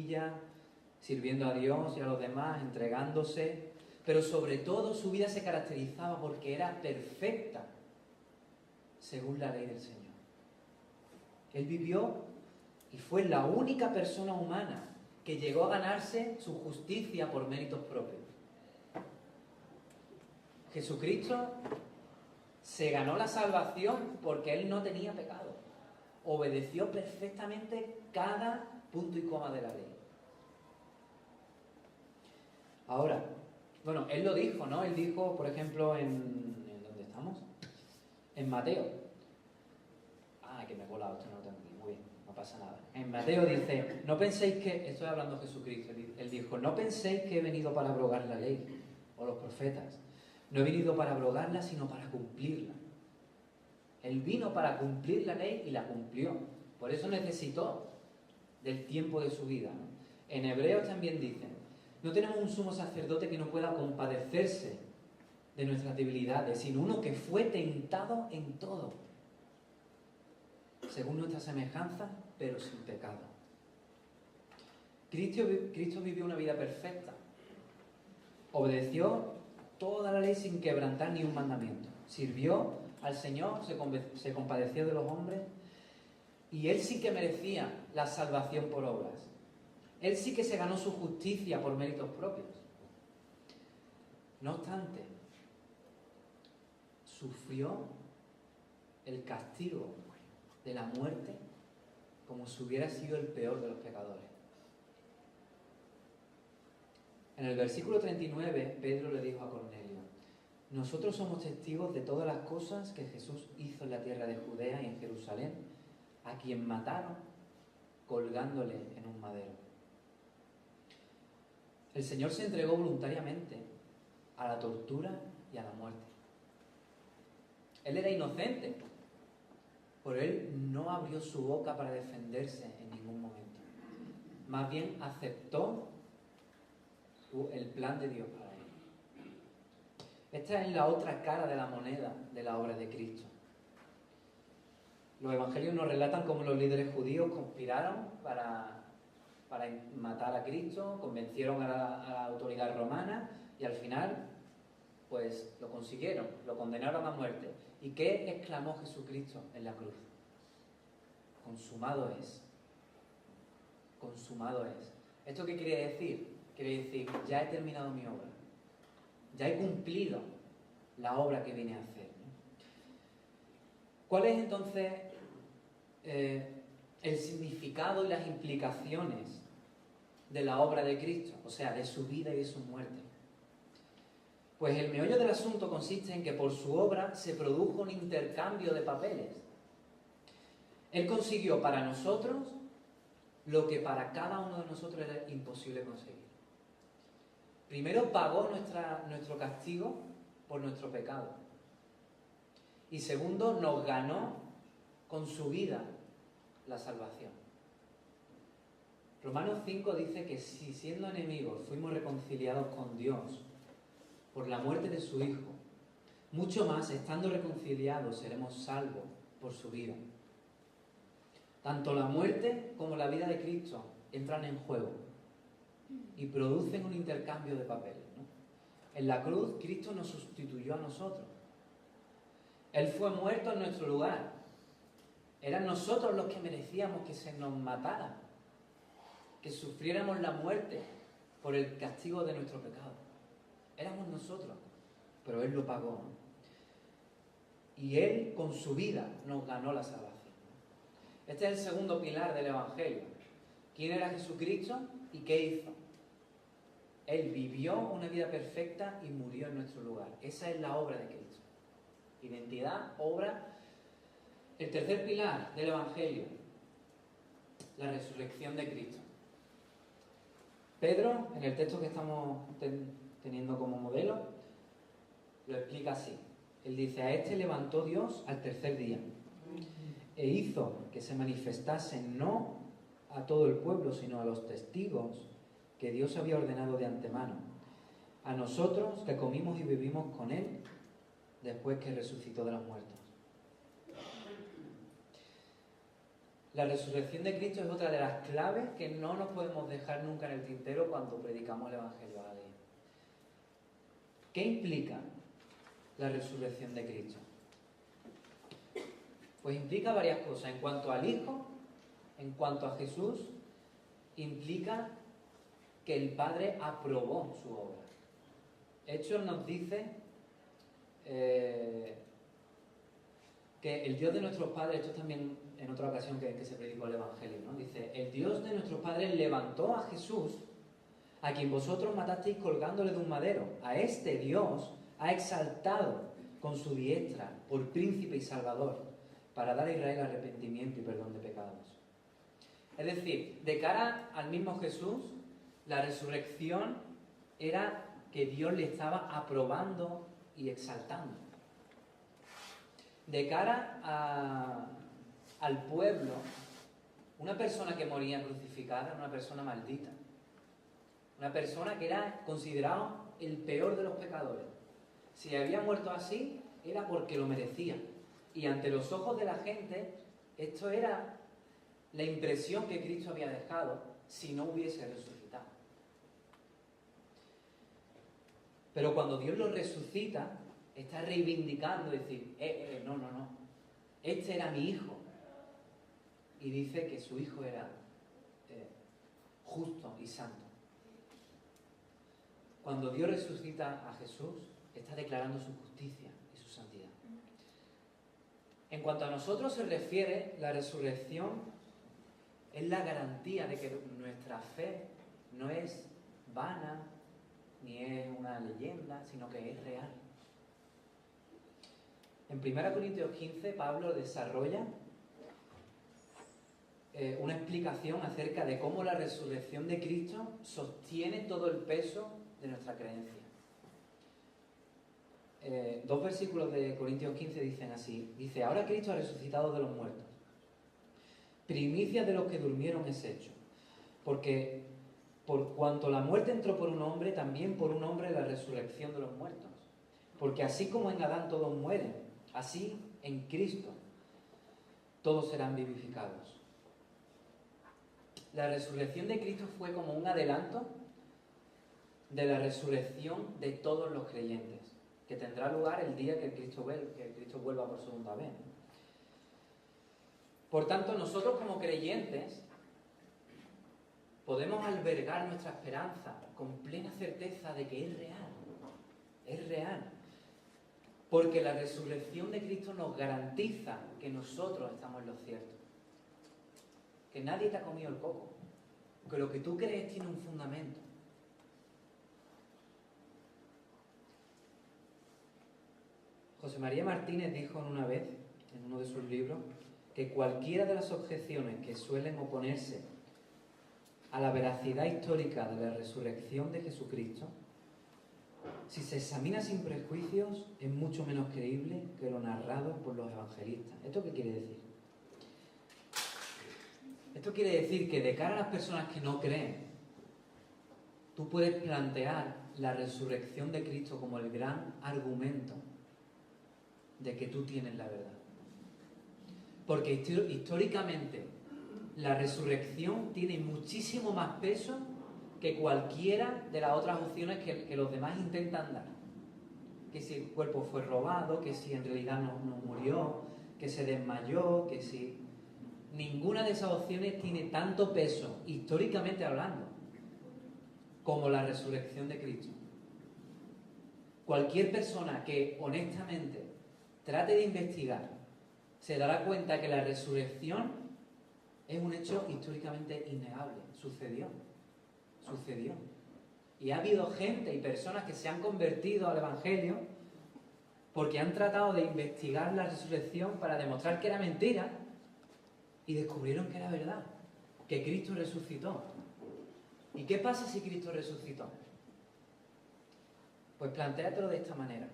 rodillas, sirviendo a Dios y a los demás, entregándose, pero sobre todo su vida se caracterizaba porque era perfecta, según la ley del Señor. Él vivió y fue la única persona humana que llegó a ganarse su justicia por méritos propios. Jesucristo se ganó la salvación porque Él no tenía pecado. Obedeció perfectamente cada punto y coma de la ley. Ahora, bueno, Él lo dijo, ¿no? Él dijo, por ejemplo, ¿en dónde estamos? En Mateo. Que me he colado, esto no lo tengo aquí. Muy bien, no pasa nada. En Mateo dice, no penséis que... Estoy hablando de Jesucristo. Él dijo, no penséis que he venido para abrogar la ley o los profetas. No he venido para abrogarla, sino para cumplirla. Él vino para cumplir la ley y la cumplió. Por eso necesitó del tiempo de su vida, ¿no? En Hebreos también dicen, no tenemos un sumo sacerdote que no pueda compadecerse de nuestras debilidades, sino uno que fue tentado en todo, según nuestra semejanza, pero sin pecado. Cristo vivió una vida perfecta. Obedeció toda la ley sin quebrantar ni un mandamiento. Sirvió al Señor, se compadeció de los hombres, y Él sí que merecía la salvación por obras. Él sí que se ganó su justicia por méritos propios. No obstante, sufrió el castigo de la muerte como si hubiera sido el peor de los pecadores. En el versículo 39, Pedro le dijo a Cornelio, nosotros somos testigos de todas las cosas que Jesús hizo en la tierra de Judea y en Jerusalén, a quien mataron colgándole en un madero. El Señor se entregó voluntariamente a la tortura y a la muerte. Él era inocente, pero Él no abrió su boca para defenderse en ningún momento. Más bien aceptó el plan de Dios para Él. Esta es la otra cara de la moneda de la obra de Cristo. Los evangelios nos relatan cómo los líderes judíos conspiraron para matar a Cristo, convencieron a la autoridad romana y al final pues lo consiguieron, lo condenaron a muerte. ¿Y qué exclamó Jesucristo en la cruz? Consumado es. Consumado es. ¿Esto qué quiere decir? Quiere decir, ya he terminado mi obra. Ya he cumplido la obra que vine a hacer, ¿no? ¿Cuál es entonces el significado y las implicaciones de la obra de Cristo? O sea, de su vida y de su muerte. Pues el meollo del asunto consiste en que por su obra se produjo un intercambio de papeles. Él consiguió para nosotros lo que para cada uno de nosotros era imposible conseguir. Primero pagó nuestro castigo por nuestro pecado. Y segundo, nos ganó con su vida la salvación. Romanos 5 dice que si siendo enemigos fuimos reconciliados con Dios por la muerte de su Hijo, mucho más, estando reconciliados, seremos salvos por su vida. Tanto la muerte como la vida de Cristo entran en juego y producen un intercambio de papeles, ¿no? En la cruz, Cristo nos sustituyó a nosotros. Él fue muerto en nuestro lugar. Eran nosotros los que merecíamos que se nos matara, que sufriéramos la muerte por el castigo de nuestro pecado. Éramos nosotros, pero Él lo pagó, ¿no? Y Él con su vida nos ganó la salvación. Este es el segundo pilar del Evangelio. ¿Quién era Jesucristo y qué hizo? Él vivió una vida perfecta y murió en nuestro lugar. Esa es la obra de Cristo. Identidad, obra. El tercer pilar del Evangelio, la resurrección de Cristo. Pedro, en el texto que estamos teniendo como modelo, lo explica así. Él dice, a este levantó Dios al tercer día e hizo que se manifestase no a todo el pueblo, sino a los testigos que Dios había ordenado de antemano, a nosotros que comimos y vivimos con Él después que resucitó de los muertos. La resurrección de Cristo es otra de las claves que no nos podemos dejar nunca en el tintero cuando predicamos el Evangelio a alguien. ¿Qué implica la resurrección de Cristo? Pues implica varias cosas. En cuanto al Hijo, en cuanto a Jesús, implica que el Padre aprobó su obra. Hechos nos dice que el Dios de nuestros padres, esto también en otra ocasión que se predicó el Evangelio, ¿no? Dice, el Dios de nuestros padres levantó a Jesús, a quien vosotros matasteis colgándole de un madero. A este Dios ha exaltado con su diestra por príncipe y salvador, para dar a Israel arrepentimiento y perdón de pecados. Es decir, de cara al mismo Jesús, la resurrección era que Dios le estaba aprobando y exaltando. De cara al pueblo, una persona que moría crucificada era una persona maldita. Una persona que era considerado el peor de los pecadores. Si había muerto así, era porque lo merecía. Y ante los ojos de la gente, esto era la impresión que Cristo había dejado si no hubiese resucitado. Pero cuando Dios lo resucita, está reivindicando, decir, no, este era mi hijo. Y dice que su hijo era justo y santo. Cuando Dios resucita a Jesús, está declarando su justicia y su santidad. En cuanto a nosotros se refiere, la resurrección es la garantía de que nuestra fe no es vana, ni es una leyenda, sino que es real. En 1 Corintios 15, Pablo desarrolla una explicación acerca de cómo la resurrección de Cristo sostiene todo el peso de nuestra creencia. 2 versículos de Corintios 15 dicen así. Dice, ahora Cristo ha resucitado de los muertos. Primicia de los que durmieron es hecho. Porque por cuanto la muerte entró por un hombre, también por un hombre la resurrección de los muertos. Porque así como en Adán todos mueren, así en Cristo todos serán vivificados. La resurrección de Cristo fue como un adelanto de la resurrección de todos los creyentes, que tendrá lugar el día que Cristo vuelva por segunda vez. Por tanto, nosotros como creyentes podemos albergar nuestra esperanza con plena certeza de que es real. Es real. Porque la resurrección de Cristo nos garantiza que nosotros estamos en lo cierto. Que nadie te ha comido el coco. Que lo que tú crees tiene un fundamento. José María Martínez dijo una vez, en uno de sus libros, que cualquiera de las objeciones que suelen oponerse a la veracidad histórica de la resurrección de Jesucristo, si se examina sin prejuicios, es mucho menos creíble que lo narrado por los evangelistas. ¿Esto qué quiere decir? Esto quiere decir que de cara a las personas que no creen, tú puedes plantear la resurrección de Cristo como el gran argumento de que tú tienes la verdad. Porque históricamente la resurrección tiene muchísimo más peso que cualquiera de las otras opciones que los demás intentan dar. Que si el cuerpo fue robado, que si en realidad no murió, que se desmayó, que si... Ninguna de esas opciones tiene tanto peso, históricamente hablando, como la resurrección de Cristo. Cualquier persona que honestamente trate de investigar se dará cuenta que la resurrección es un hecho históricamente innegable. Sucedió. Y ha habido gente y personas que se han convertido al Evangelio porque han tratado de investigar la resurrección para demostrar que era mentira y descubrieron que era verdad, que Cristo resucitó. ¿Y qué pasa si Cristo resucitó? Pues plantéatelo de esta manera.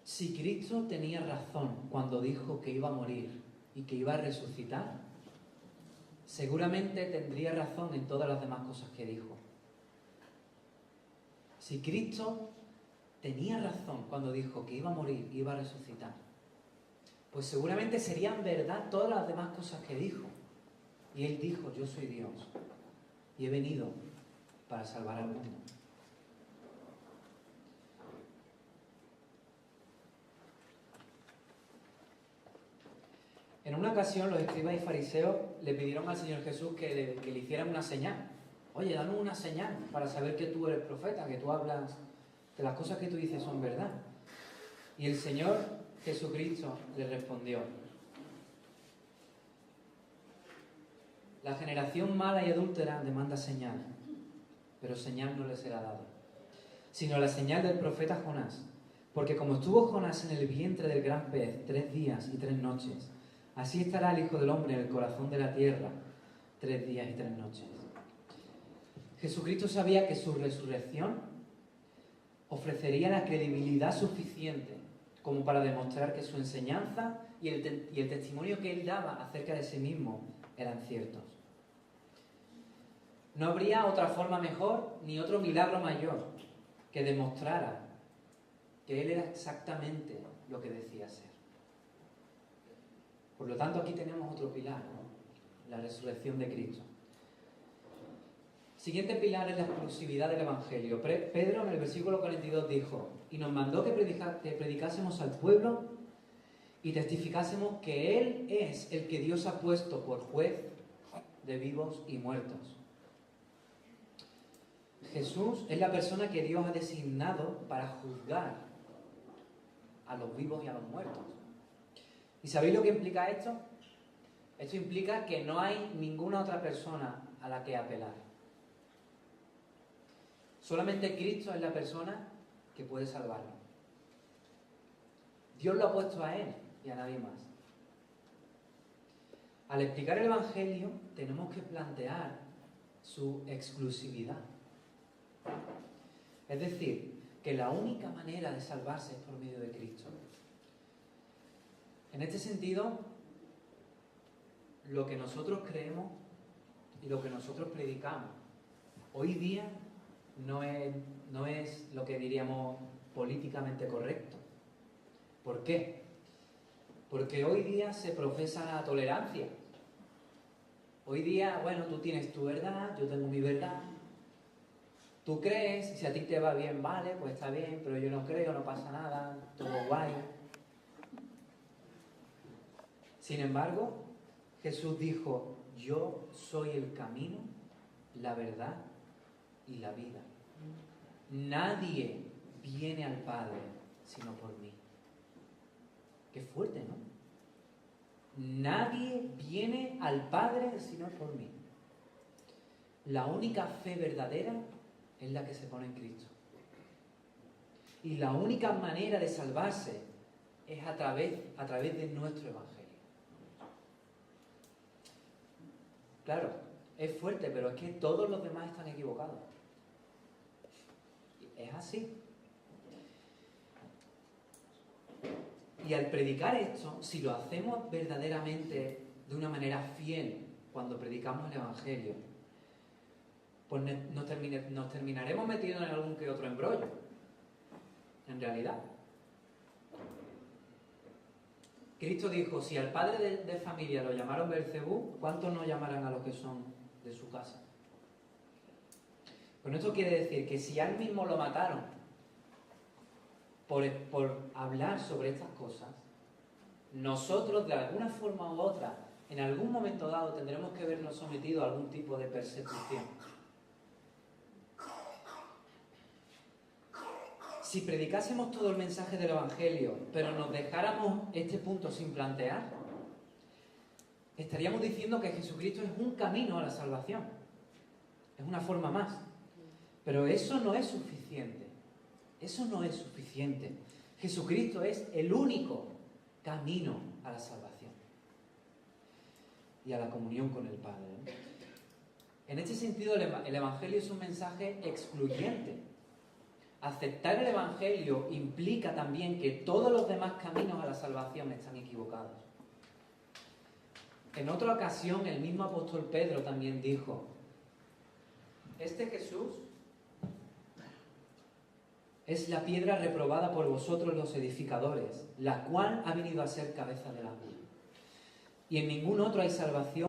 Si Cristo tenía razón cuando dijo que iba a morir y que iba a resucitar, seguramente tendría razón en todas las demás cosas que dijo. Si Cristo tenía razón cuando dijo que iba a morir y iba a resucitar, pues seguramente serían verdad todas las demás cosas que dijo. Y él dijo, yo soy Dios y he venido para salvar al mundo. En una ocasión los escribas y fariseos le pidieron al Señor Jesús que le hicieran una señal. Oye, danos una señal para saber que tú eres profeta, que tú hablas, que las cosas que tú dices son verdad. Y el Señor Jesucristo le respondió: la generación mala y adúltera demanda señal, pero señal no le será dada, sino la señal del profeta Jonás. Porque como estuvo Jonás en el vientre del gran pez 3 días y 3 noches, así estará el Hijo del Hombre en el corazón de la tierra 3 días y 3 noches. Jesucristo sabía que su resurrección ofrecería la credibilidad suficiente como para demostrar que su enseñanza y el testimonio que él daba acerca de sí mismo eran ciertos. No habría otra forma mejor ni otro milagro mayor que demostrara que él era exactamente lo que decía ser. Por lo tanto, aquí tenemos otro pilar, ¿no? La resurrección de Cristo. Siguiente pilar es la exclusividad del Evangelio. Pedro en el versículo 42 dijo: y nos mandó que predicásemos al pueblo y testificásemos que Él es el que Dios ha puesto por juez de vivos y muertos. Jesús es la persona que Dios ha designado para juzgar a los vivos y a los muertos. ¿Y sabéis lo que implica esto? Esto implica que no hay ninguna otra persona a la que apelar. Solamente Cristo es la persona que puede salvarlo. Dios lo ha puesto a Él y a nadie más. Al explicar el Evangelio tenemos que plantear su exclusividad. Es decir, que la única manera de salvarse es por medio de Cristo. En este sentido, lo que nosotros creemos y lo que nosotros predicamos hoy día no es lo que diríamos políticamente correcto. ¿Por qué? Porque hoy día se profesa la tolerancia. Hoy día, bueno, tú tienes tu verdad, yo tengo mi verdad. Tú crees, si a ti te va bien, vale, pues está bien, pero yo no creo, no pasa nada, todo guay. Sin embargo, Jesús dijo: yo soy el camino, la verdad y la vida. Nadie viene al Padre sino por mí. Qué fuerte, ¿no? Nadie viene al Padre sino por mí. La única fe verdadera es la que se pone en Cristo. Y la única manera de salvarse es a través de nuestro Evangelio. Claro, es fuerte, pero es que todos los demás están equivocados. Es así. Y al predicar esto, si lo hacemos verdaderamente de una manera fiel cuando predicamos el Evangelio, pues nos terminaremos metiendo en algún que otro embrollo, en realidad. Cristo dijo: si al padre de familia lo llamaron Beelzebú, ¿cuántos no llamarán a los que son de su casa? Con esto quiere decir que si a él mismo lo mataron por hablar sobre estas cosas, nosotros de alguna forma u otra, en algún momento dado, tendremos que vernos sometidos a algún tipo de persecución. Si predicásemos todo el mensaje del Evangelio, pero nos dejáramos este punto sin plantear, estaríamos diciendo que Jesucristo es un camino a la salvación. Es una forma más. Pero eso no es suficiente. Eso no es suficiente. Jesucristo es el único camino a la salvación y a la comunión con el Padre. En este sentido, el Evangelio es un mensaje excluyente. Aceptar el Evangelio implica también que todos los demás caminos a la salvación están equivocados. En otra ocasión, el mismo apóstol Pedro también dijo: este Jesús es la piedra reprobada por vosotros los edificadores, la cual ha venido a ser cabeza del ángulo. Y en ningún otro hay salvación,